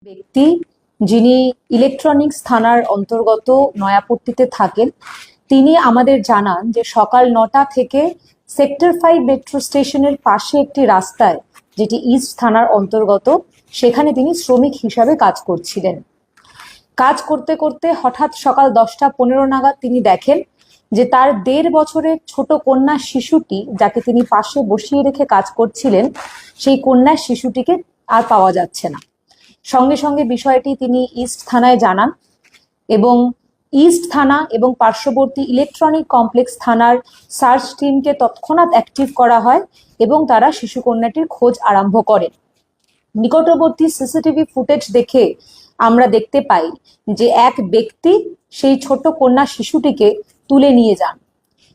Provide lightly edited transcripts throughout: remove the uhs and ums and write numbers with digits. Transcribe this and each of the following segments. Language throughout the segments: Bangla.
ব্যক্তি যিনি ইলেকট্রনিক্স থানার অন্তর্গত নয়াপট্টিতে থাকেন, তিনি আমাদের জানান যে সকাল 9টা থেকে সেক্টর 5 মেট্রো স্টেশনের পাশে একটি রাস্তায়, যেটি ইস্ট থানার অন্তর্গত, সেখানে তিনি শ্রমিক হিসাবে কাজ করছিলেন। কাজ করতে করতে হঠাৎ সকাল 10টা 15 নাগাদ তিনি দেখেন যে তার 1.5 বছরের ছোট কন্যা শিশুটি, যাকে তিনি পাশে বসিয়ে রেখে কাজ করছিলেন, সেই কন্যা শিশুটিকে আর পাওয়া যাচ্ছে না। সঙ্গে সঙ্গে বিষয়টি তিনি ইস্ট থানায় জানান এবং ইস্ট থানা এবং পার্শ্ববর্তী ইলেকট্রনিক কমপ্লেক্স থানার সার্চ টিমকে তৎক্ষণাৎ অ্যাক্টিভ করা হয় এবং তারা শিশু কন্যাটির খোঁজ আরম্ভ করেন। নিকটবর্তী সিসিটিভি ফুটেজ দেখে আমরা দেখতে পাই যে এক ব্যক্তি সেই ছোট কন্যা শিশুটিকে তুলে নিয়ে যান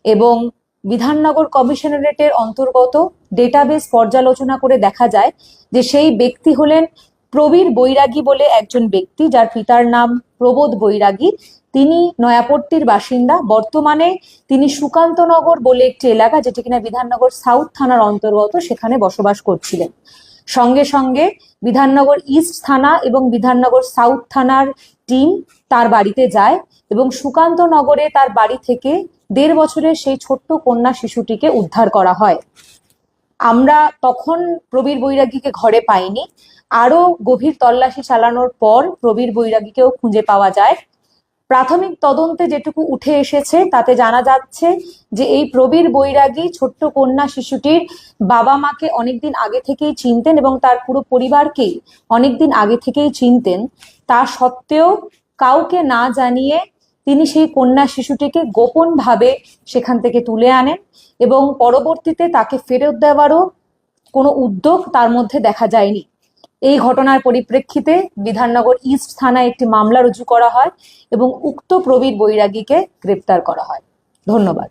এবং বিধাননগর কমিশনারেটের অন্তর্গত ডেটাবেস পর্যালোচনা করে দেখা যায় যে সেই ব্যক্তি হলেন প্রবীর বৈরাগী বলে একজন ব্যক্তি, যার পিতার নাম প্রবোধ বৈরাগী। তিনি নয়াপট্টির বাসিন্দা। বর্তমানে তিনি সুকান্তনগর বলে একটি এলাকা, যেটি কিনা বিধাননগর সাউথ থানার অন্তর্গত, সেখানে বসবাস করছিলেন। সঙ্গে সঙ্গে বিধাননগর ইস্ট থানা এবং বিধাননগর সাউথ থানার টিম তার বাড়িতে যায় এবং সুকান্তনগরে তার বাড়ি থেকে 1.5 বছরের সেই ছোট্ট কন্যা শিশুটিকে উদ্ধার করা হয়। আমরা তখন প্রবীর বৈরাগীকে ঘরে পাইনি। আরো গভীর তল্লাশি চালানোর পর প্রবীর বৈরাগীকেও খুঁজে পাওয়া যায়। প্রাথমিক তদন্তে যেটুকু উঠে এসেছে তাতে জানা যাচ্ছে যে এই প্রবীর বৈরাগী ছোট্ট কন্যা শিশুটির বাবা মাকে অনেকদিন আগে থেকেই চিনতেন এবং তার পুরো পরিবারকেই অনেকদিন আগে থেকেই চিনতেন। তা সত্ত্বেও কাউকে না জানিয়ে তিনি সেই কন্যা শিশুটিকে গোপনভাবে সেখান থেকে তুলে আনেন এবং পরবর্তীতে তাকে ফেরত দেওয়ারও কোনো উদ্যোগ তার মধ্যে দেখা যায়নি। এই ঘটনার পরিপ্রেক্ষিতে বিধাননগর ইস্ট থানায় একটি মামলা রুজু করা হয় এবং উক্ত প্রবীর বৈরাগীকে গ্রেপ্তার করা হয়। ধন্যবাদ।